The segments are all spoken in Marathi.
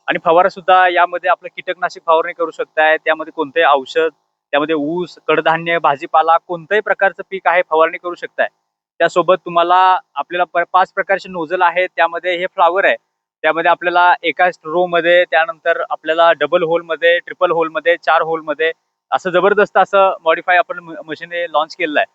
आणि फवारा सुद्धा यामध्ये आपलं कीटकनाशक फवारणी करू शकताय, त्यामध्ये कोणतेही औषध, त्यामध्ये ऊस, कडधान्य, भाजीपाला कोणत्याही प्रकारचं पीक आहे फवारणी करू शकताय. त्यासोबत तुम्हाला आपल्याला 5 प्रकारचे नोझल आहेत. त्यामध्ये हे फ्लॉवर आहे. त्यामध्ये आपल्याला एका रो मध्ये, त्यानंतर आपल्याला डबल होल मध्ये, ट्रिपल होल मध्ये, 4 होल मध्ये असं जबरदस्त असं मॉडिफाय आपण मशीन लॉन्च केलेलं आहे.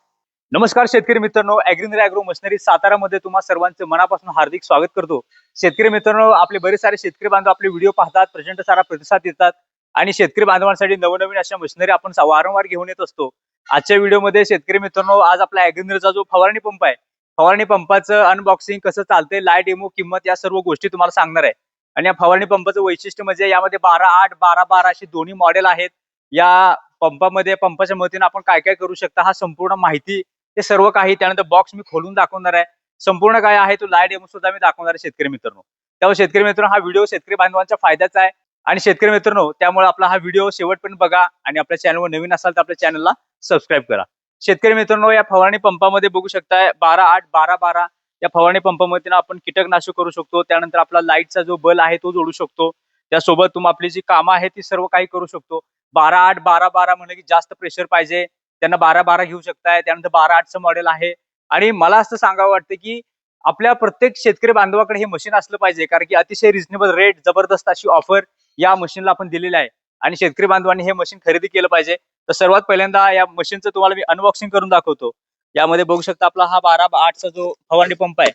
नमस्कार शेतकरी मित्रांनो, ॲग्रीनरी ॲग्रो मशिनरी सातारामध्ये तुम्हा सर्वांचे मनापासून हार्दिक स्वागत करतो. शेतकरी मित्रांनो, आपले बरेच सारे शेतकरी बांधव आपले व्हिडिओ पाहतात, प्रचंड सारा प्रतिसाद देतात आणि शेतकरी बांधवांसाठी नवनवीन अशा मशिनरी आपण वारंवार घेऊन येत असतो. आजच्या व्हिडिओमध्ये शेतकरी मित्रांनो, आज आपला ॲग्रीनरीचा जो फवारणी पंप आहे, फवारणी पंपाचं अनबॉक्सिंग कसं चालते, लाईव्ह डेमो, किंमत या सर्व गोष्टी तुम्हाला सांगणार आहे. आणि या फवारणी पंपाचं वैशिष्ट्य म्हणजे यामध्ये 12/8, 12/12 अशी दोन्ही मॉडेल आहेत. या पंपामध्ये पंपाच्या मदतीने आपण काय काय करू शकता, हा संपूर्ण माहिती, ते सर्व काही, त्यानंतर बॉक्स मी खोलून दाखवणार आहे. संपूर्ण काय आहे तो लाईव्ह डेमो सुद्धा मी दाखवणार आहे शेतकरी मित्रांनो. त्यामुळे शेतकरी मित्रांनो, हा व्हिडिओ शेतकरी बांधवांच्या फायद्याचा आहे. आणि शेतकरी मित्रांनो, त्यामुळे आपला हा व्हिडिओ शेवटपर्यंत बघा आणि आपल्या चॅनलवर नवीन असाल तर आपल्या चॅनलला सबस्क्राईब करा. शेतकरी मित्रांनो, या फवारणी पंपामध्ये बघू शकताय 12/8, 12/12 या फवारणी पंपामध्ये आपण कीटकनाशक करू शकतो. त्यानंतर आपला लाईटचा जो बल्ब आहे तो जोडू शकतो. त्यासोबत तुम्ही आपली जी कामं आहेत ती सर्व काही करू शकतो. 12/8, 12/12 म्हणजे की जास्त प्रेशर पाहिजे त्यांना 12/12 घेऊ शकताय. त्यानंतर 12/8चं मॉडेल आहे. आणि मला असं सांगावं वाटतं की आपल्या प्रत्येक शेतकरी बांधवाकडे हे मशीन असलं पाहिजे, कारण की अतिशय रिझनेबल रेट, जबरदस्त अशी ऑफर या मशीनला आपण दिलेली आहे आणि शेतकरी बांधवांनी हे मशीन खरेदी केलं पाहिजे. तर सर्वात पहिल्यांदा या मशीनचं तुम्हाला मी अनबॉक्सिंग करून दाखवतो. यामध्ये बघू शकता आपला हा 12/8चा जो फवारणी पंप आहे,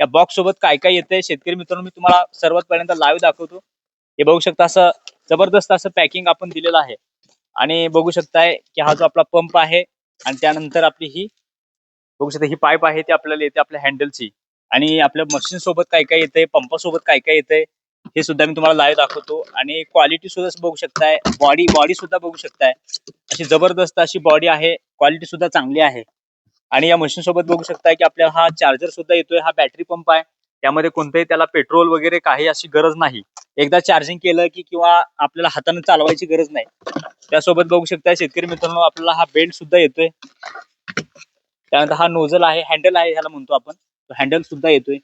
या बॉक्स सोबत काय काय येतंय शेतकरी मित्रांनो, मी तुम्हाला सर्वात पहिल्यांदा लाईव्ह दाखवतो. हे बघू शकता, असं जबरदस्त असं पॅकिंग आपण दिलेलं आहे. आणि बघू शकताय की हा जो आपला पंप आहे आणि त्यानंतर आपली ही बघू शकता ही पाईप आहे, ती आपल्याला येते आपल्या हँडलची. आणि आपल्या मशीन सोबत काय काय येतंय, पंपासोबत काय काय येतंय, हे सुद्धा मी तुम्हाला लाईव्ह दाखवतो. आणि क्वालिटी सुद्धा बघू शकताय, बॉडी सुद्धा बघू शकताय, अशी जबरदस्त अशी बॉडी आहे, क्वालिटी सुद्धा चांगली आहे. आणि या मशीन सोबत बघू शकताय की आपल्याला हा चार्जर सुद्धा येतोय. हा बॅटरी पंप आहे, त्यामध्ये कोणतेही त्याला पेट्रोल वगैरे काही अशी गरज नाही. एकदा चार्जिंग केलं की किंवा आपल्याला हाताने चालवायची गरज नाही. त्यासोबत बघू शकता शेतकरी मित्रांनो, आपल्याला हा बेल्ट सुद्धा येतोय. त्यानंतर हा नोझल आहे, हँडल आहे ह्याला म्हणतो आपण, हँडल सुद्धा येतोय.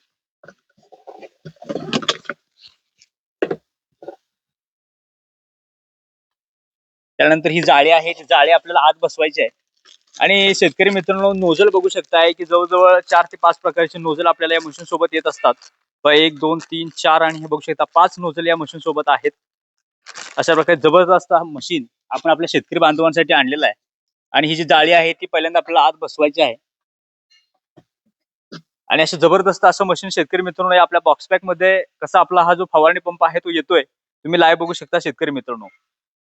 त्यानंतर ही जाळी आहे, ती जाळी आपल्याला आत बसवायची आहे. आणि शेतकरी मित्रांनो, नोझल बघू शकताय की जवळजवळ 4 ते 5 प्रकारचे नोझल आपल्याला या मशीन सोबत येत असतात. 1, 2, 3, 4 आणि हे बघू शकता 5 नोझल या मशीन सोबत आहेत. अशा प्रकारे जबरदस्त हा मशीन आपण आपल्या शेतकरी बांधवांसाठी आणलेला आहे. आणि ही जी जाळी आहे ती पहिल्यांदा आपल्याला आत बसवायची आहे. आणि असं जबरदस्त असं मशीन शेतकरी मित्रांनो, आपल्या बॉक्स पॅक मध्ये कसा आपला हा जो फवारणी पंप आहे तो येतोय, तुम्ही लाईव्ह बघू शकता शेतकरी मित्रांनो.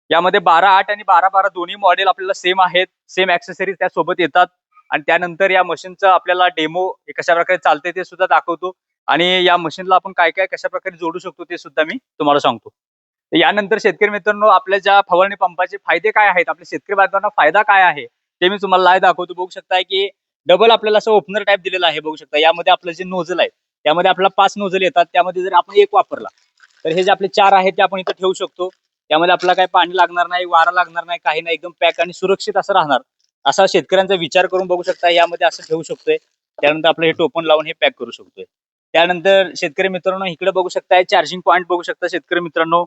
यामध्ये 12/8 आणि 12/12 दोन्ही मॉडेल आपल्याला सेम आहेत, सेम ऍक्सेसरीज त्यासोबत येतात. आणि त्यानंतर या मशीनचं आपल्याला डेमो कशा प्रकारे चालते ते सुद्धा दाखवतो. आणि या मशीनला आपण काय काय कशा प्रकारे जोडू शकतो ते सुद्धा मी तुम्हाला सांगतो. तर यानंतर शेतकरी मित्रांनो, आपल्या ज्या फवारणी पंपाचे फायदे काय आहेत, आपल्या शेतकरी बांधवांना फायदा काय आहे, ते मी तुम्हाला लाईव्ह दाखवतो. बघू शकताय की डबल आपल्याला असं ओपनर टाईप दिलेलं आहे. बघू शकता यामध्ये आपलं जे नोझल आहे, त्यामध्ये आपल्याला 5 नोझल येतात. त्यामध्ये जर आपण एक वापरला तर हे जे आपले 4 आहेत ते आपण इथे ठेवू शकतो. त्यामध्ये आपल्याला काही पाणी लागणार नाही, वारा लागणार नाही, काही नाही, एकदम पॅक आणि सुरक्षित असं राहणार. असा शेतकऱ्यांचा विचार करून बघू शकता यामध्ये असं ठेवू शकतोय. त्यानंतर आपलं हे टोपण लावून हे पॅक करू शकतोय. त्यानंतर शेतकरी मित्रांनो, इकडे बघू शकताय चार्जिंग पॉईंट बघू शकता शेतकरी मित्रांनो.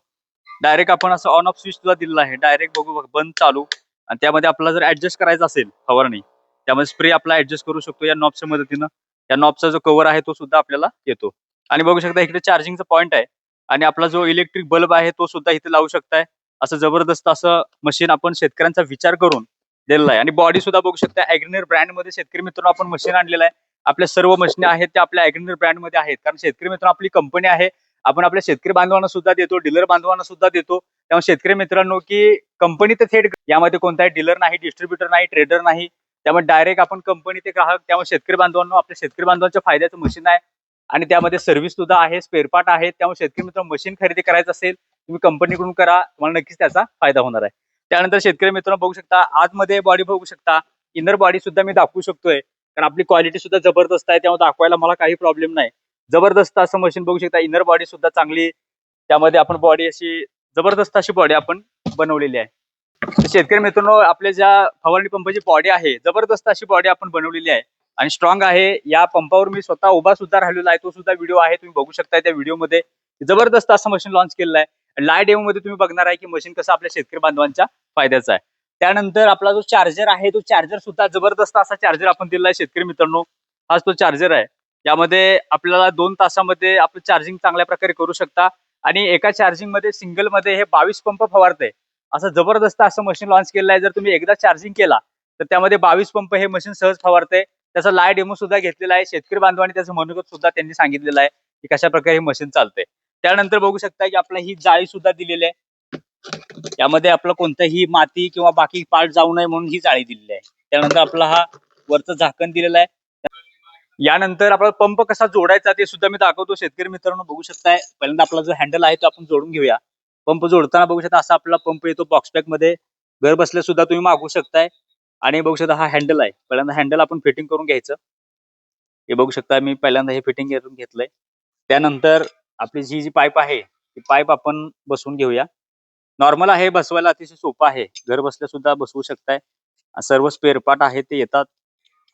डायरेक्ट आपण असं ऑन ऑफ स्विच सुद्धा दिलेला आहे. डायरेक्ट बघू बंद चालू. आणि त्यामध्ये आपल्याला जर ऍडजस्ट करायचं असेल फवारणी, त्यामध्ये स्प्रे आपला ऍडजस्ट करू शकतो या नॉबच्या मदतीनं. या नॉबचा जो कव्हर आहे तो सुद्धा आपल्याला येतो. आणि बघू शकता इकडे चार्जिंगचा पॉईंट आहे. आणि आपला जो इलेक्ट्रिक बल्ब आहे तो सुद्धा इथे लावू शकताय. असं जबरदस्त असं मशीन आपण शेतकऱ्यांचा विचार करून दिलेला आहे. आणि बॉडी सुद्धा बघू शकता ॲग्रीनर ब्रँड मध्ये शेतकरी मित्रांनो आपण मशीन आणलेलं आहे. आपल्या सर्व मशीन आहेत त्या आपल्या ॲग्रीनर ब्रँड मध्ये आहेत, कारण शेतकरी मित्रांनो आपली कंपनी आहे. आपण आपल्या शेतकरी बांधवांना सुद्धा देतो, डीलर बांधवांना सुद्धा देतो. त्यामुळे शेतकरी मित्रांनो की कंपनी तर थेट, यामध्ये कोणताही डीलर नाही, डिस्ट्रीब्युटर नाही, ट्रेडर नाही. त्यामुळे डायरेक्ट आपण कंपनी ते ग्राहक. त्यामुळे शेतकरी बांधवांना आपल्या शेतकरी बांधवांच्या फायद्याचं मशीन आहे. आणि त्यामध्ये सर्व्हिस सुद्धा आहे, स्पेअर पार्ट आहेत. त्यामुळे शेतकरी मित्रांनो मशीन खरेदी करायचं असेल तुम्ही कंपनीकडून करा, तुम्हाला नक्कीच त्याचा फायदा होणार आहे. त्यानंतर शेतकरी मित्रांनो बघू शकता आतमध्ये बॉडी बघू शकता, इनर बॉडी सुद्धा मी दाखवू शकतोय, कारण आपली क्वालिटी सुद्धा जबरदस्त आहे. त्यामुळे दाखवायला मला काही प्रॉब्लेम नाही. जबरदस्त असं मशीन बघू शकता, इनर बॉडी सुद्धा चांगली. त्यामध्ये आपण बॉडी अशी जबरदस्त अशी बॉडी आपण बनवलेली आहे. शेतकरी मित्रांनो, आपल्या ज्या फवारणी पंपाची बॉडी आहे, जबरदस्त अशी बॉडी आपण बनवलेली आहे आणि स्ट्रॉंग आहे. या पंपावर मी स्वतः उभा सुद्धा राहिलेला आहे, तो सुद्धा व्हिडिओ आहे, तुम्ही बघू शकता. त्या व्हिडिओमध्ये जबरदस्त असं मशीन लॉन्च केलेलं आहे. लाईव्ह डेमो मध्ये तुम्ही बघणार आहे की मशीन कसं आपल्या शेतकरी बांधवांच्या फायद्याचं आहे. त्यानंतर आपला जो चार्जर आहे तो चार्जर सुद्धा जबरदस्त असा चार्जर आपण दिलेला आहे शेतकरी मित्रांनो. हाच तो चार्जर आहे. यामध्ये आपल्याला 2 तासामध्ये आपलं चार्जिंग चांगल्या प्रकारे करू शकता आणि एका चार्जिंग मध्ये सिंगल मध्ये हे 22 पंप फवारते. असं जबरदस्त असं मशीन लॉन्च केलेलं आहे. जर तुम्ही एकदा चार्जिंग केला तर त्यामध्ये 22 पंप हे मशीन सहज फवारते. त्याचा लाईव्ह डेमो सुद्धा घेतलेला आहे. शेतकरी बांधवांनी त्याचं मनोगत सुद्धा त्यांनी सांगितलेलं आहे की कशा प्रकारे हे मशीन चालते. त्यानंतर बघू शकता की आपल्याला ही जाळी सुद्धा दिलेली आहे. यामध्ये आपलं कोणताही माती किंवा बाकी पार्ट जाऊ नये म्हणून ही जाळी दिलेली आहे. त्यानंतर आपला हा वरचं झाकण दिलेलं आहे. यानंतर आपला पंप कसा जोडायचा ते सुद्धा मी दाखवतो शेतकरी मित्रांनो. बघू शकताय पहिल्यांदा आपला जो हँडल आहे तो आपण जोडून घेऊया. पंप जोडताना बघू शकता असा आपला पंप येतो बॉक्स पॅक मध्ये. घर बसल्या सुद्धा तुम्ही मागवू शकताय. आणि बघू शकता हा हँडल आहे. पहिल्यांदा हँडल आपण फिटिंग करून घ्यायचं. हे बघू शकता मी पहिल्यांदा हे फिटिंग करून घेतलंय. त्यानंतर आपली जी पाईप आहे ती पाईप आपण बसवून घेऊया. नॉर्मल आहे बसवायला, अतिशय सोपं आहे. घर बसल्या सुद्धा बसवू शकताय. सर्व स्पेअर पार्ट आहे ते येतात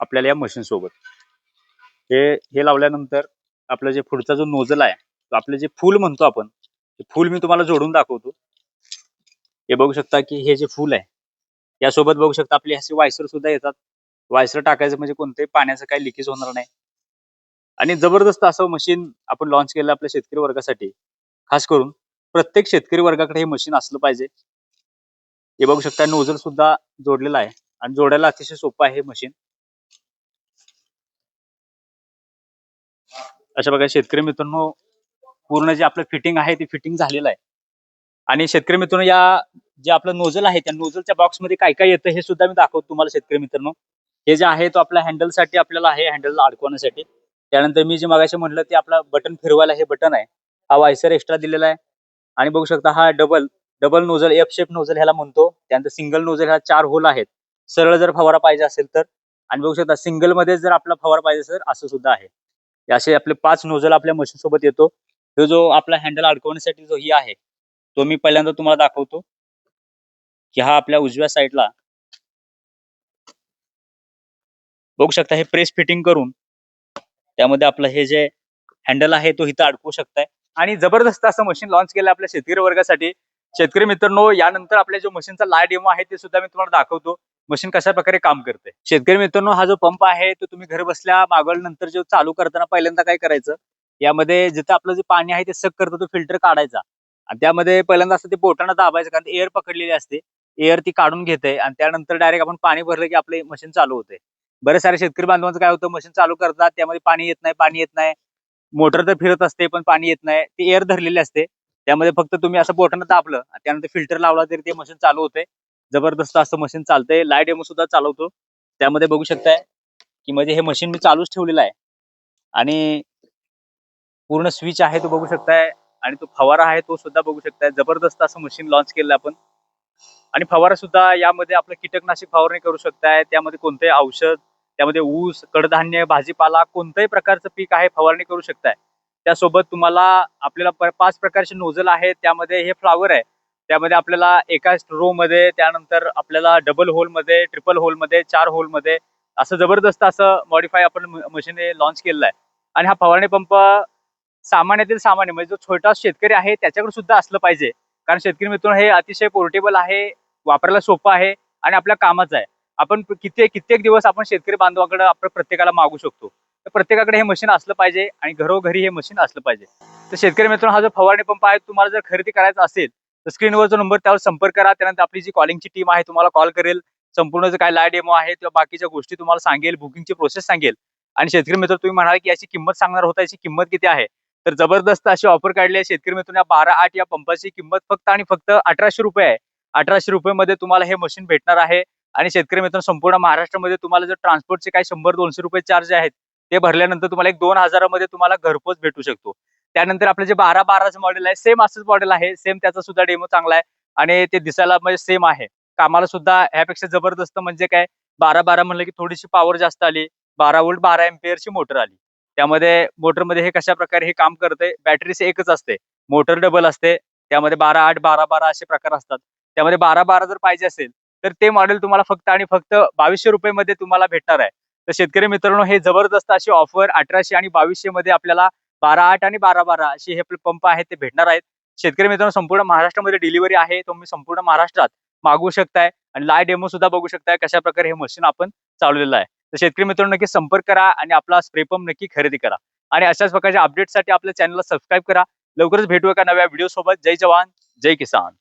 आपल्याला या मशीन सोबत. हे लावल्यानंतर आपलं जे पुढचा जो नोझल आहे तो आपलं जे फूल म्हणतो आपण ते फूल मी तुम्हाला जोडून दाखवतो. हे बघू शकता की हे जे फूल आहे यासोबत बघू शकता आपले असे वायसर सुद्धा येतात. वायसर टाकायचं म्हणजे कोणत्याही पाण्याचं काही लिकेज होणार नाही. आणि जबरदस्त असं मशीन आपण लॉन्च केलं आपल्या शेतकरी वर्गासाठी. खास करून प्रत्येक शेतकरी वर्गाकडे हे मशीन असलं पाहिजे. हे बघू शकता नोझल सुद्धा जोडलेला आहे आणि जोडायला अतिशय सोपं आहे हे मशीन. अशा प्रकारे शेतकरी मित्रांनो पूर्ण जे आपलं फिटिंग आहे ते फिटिंग झालेलं आहे. आणि शेतकरी मित्रांनो या जे आपलं नोझल आहे त्या नोझलच्या बॉक्समध्ये काय काय येतं हे सुद्धा मी दाखवतो तुम्हाला शेतकरी मित्रांनो. हे जे आहे तो आपल्या हँडलसाठी आपल्याला आहे, हँडलला अडकवण्यासाठी. त्यानंतर मी जे मगाशी म्हटलं ते आपला बटन फिरवायला हे बटन आहे. हा वायसर एक्स्ट्रा दिलेला आहे. आणि बघू शकता हा double double nozzle F shape nozzle ह्याला म्हणतो. त्यानंतर सिंगल नोझल ह्या 4 होल आहेत. सरळ जर फवारा पाहिजे असेल तर. आणि बघू शकता सिंगल मध्ये जर आपला फवारा पाहिजे असेल तर असं सुद्धा आहे. असे आपले 5 नोझल आपल्या मशीन सोबत येतो. हे जो आपला हँडल अडकवण्यासाठी जो ही आहे तो मी पहिल्यांदा तुम्हाला दाखवतो की हा आपल्या उजव्या साईडला बघू शकता. हे प्रेस फिटिंग करून त्यामध्ये आपलं हे जे हँडल आहे तो इथं अडकवू शकताय. आणि जबरदस्त असं मशीन लॉन्च केलं आपल्या शेतकरी वर्गासाठी. शेतकरी मित्रांनो यानंतर आपल्या जो मशीनचा लाईव्ह डेमो आहे ते सुद्धा मी तुम्हाला दाखवतो मशीन कशा प्रकारे काम करते. शेतकरी मित्रांनो हा जो पंप आहे तो तुम्ही घर बसल्या मागवल्यानंतर जो चालू करताना पहिल्यांदा काय करायचं, यामध्ये जिथं आपलं जे पाणी आहे ते सक करतो तो फिल्टर काढायचा. आणि त्यामध्ये पहिल्यांदा असं ते बोटानं दाबायचं कारण एअर पकडलेली असते. एअर ती काढून घेते आणि त्यानंतर डायरेक्ट आपण पाणी भरलं की आपले मशीन चालू होते. बरेच सारे शेतकरी बांधवांचं काय होतं मशीन चालू करतात त्यामध्ये पाणी येत नाही. मोटर तर फिरत असते पण पाणी येत नाही. ती एअर धरलेली असते. त्यामध्ये फक्त तुम्ही असं बोटानं दाबलं त्यानंतर फिल्टर लावला तरी ते मशीन चालू होते. जबरदस्त असं मशीन चालतंय. लाईव्ह डेमो सुद्धा चालवतो. त्यामध्ये बघू शकताय की म्हणजे हे मशीन मी चालूच ठेवलेलं आहे. आणि पूर्ण स्विच आहे तो बघू शकताय. आणि तो फवारा आहे तो सुद्धा बघू शकताय. जबरदस्त असं मशीन लॉन्च केलं आपण. आणि फवारा सुद्धा यामध्ये आपलं कीटकनाशक फवारणी करू शकताय. त्यामध्ये कोणतेही औषध, त्यामध्ये ऊस, कडधान्य, भाजीपाला कोणत्याही प्रकारचं पीक आहे फवारणी करू शकताय. त्यासोबत तुम्हाला आपल्याला 5 प्रकारचे नोझल आहेत. त्यामध्ये हे फ्लॉवर आहे. त्यामध्ये आपल्याला एका रो मध्ये, त्यानंतर आपल्याला डबल होल मध्ये, ट्रिपल होल मध्ये, 4 होल मध्ये असं जबरदस्त असं मॉडिफाय आपण मशीन लॉन्च केलेलं आहे. आणि हा फवारणी पंप सामान्यातील सामान्य म्हणजे जो छोटा शेतकरी आहे त्याच्याकडे सुद्धा असलं पाहिजे. कारण शेतकरी मित्रांनो हे अतिशय पोर्टेबल आहे, वापरायला सोपं आहे आणि आपल्या कामाचं आहे. आपण कित्येक दिवस आपण शेतकरी बांधवाकडे आपण प्रत्येकाला मागू शकतो. तर प्रत्येकाकडे हे मशीन असलं पाहिजे आणि घरोघरी हे मशीन असलं पाहिजे. तर शेतकरी मित्रांनो हा जो फवारणी पंप आहे तुम्हाला जर खरेदी करायचा असेल तर स्क्रीनवर जो नंबर त्यावर संपर्क करा. त्यानंतर आपली जी कॉलिंगची टीम आहे तुम्हाला कॉल करेल. संपूर्ण जे काय लाईव्ह डेमो आहे किंवा बाकीच्या गोष्टी तुम्हाला सांगेल, बुकिंगची प्रोसेस सांगेल. आणि शेतकरी मित्र तुम्ही म्हणाल की याची किंमत सांगणार होता, याची किंमत किती आहे? तर जबरदस्त अशी ऑफर काढली आहे शेतकरी मित्रांनो. 12-8 या पंपाची किंमत फक्त आणि फक्त 1800 रुपये आहे. 1800 रुपये मध्ये तुम्हाला हे मशीन भेटणार आहे. आणि शेतकरी मित्रांनो संपूर्ण महाराष्ट्रामध्ये तुम्हाला जर ट्रान्सपोर्टचे काही 100-200 रुपये चार्ज आहेत ते भरल्यानंतर तुम्हाला एक 2000 मध्ये तुम्हाला घरपोच भेटू शकतो. त्यानंतर आपलं जे 12-12चं मॉडेल आहे सेम असंच मॉडेल आहे. सेम त्याचा सुद्धा डेमो चांगला आहे. आणि ते दिसायला म्हणजे सेम आहे. कामाला सुद्धा ह्यापेक्षा जबरदस्त म्हणजे काय 12-12 म्हणलं की थोडीशी पॉवर जास्त आली. 12 व्होल्ट 12 एम्पियरची मोटर आली. त्यामध्ये मोटरमध्ये हे कशा प्रकारे हे काम करते, बॅटरीच एकच असते, मोटर डबल असते. त्यामध्ये 12-8 12-12 असे प्रकार असतात. त्यामध्ये 12-12 जर पाहिजे असेल तर ते मॉडेल तुम्हाला फक्त आणि फक्त 2200 रुपये मध्ये तुम्हाला भेटणार आहे. तर शेतकरी मित्रांनो हे जबरदस्त अशी ऑफर 1800 आणि 2200 मध्ये आपल्याला 12-8 आणि 12-12 असे हे आपले पंप आहेत ते भेटणार आहेत. शेतकरी मित्रांनो संपूर्ण महाराष्ट्रामध्ये डिलिव्हरी आहे. तुम्ही संपूर्ण महाराष्ट्रात मागवू शकताय आणि लाईव्ह डेमो सुद्धा बघू शकताय कशा प्रकारे हे मशीन आपण चालवलेलं आहे. तर शेतकरी मित्रांनो नक्की संपर्क करा आणि आपला स्प्रे पंप नक्की खरेदी करा आणि अशाच प्रकारच्या अपडेटसाठी आपल्या चॅनलला सबस्क्राईब करा. लवकरच भेटू एका नव्या व्हिडिओ सोबत. जय जवान जय किसान.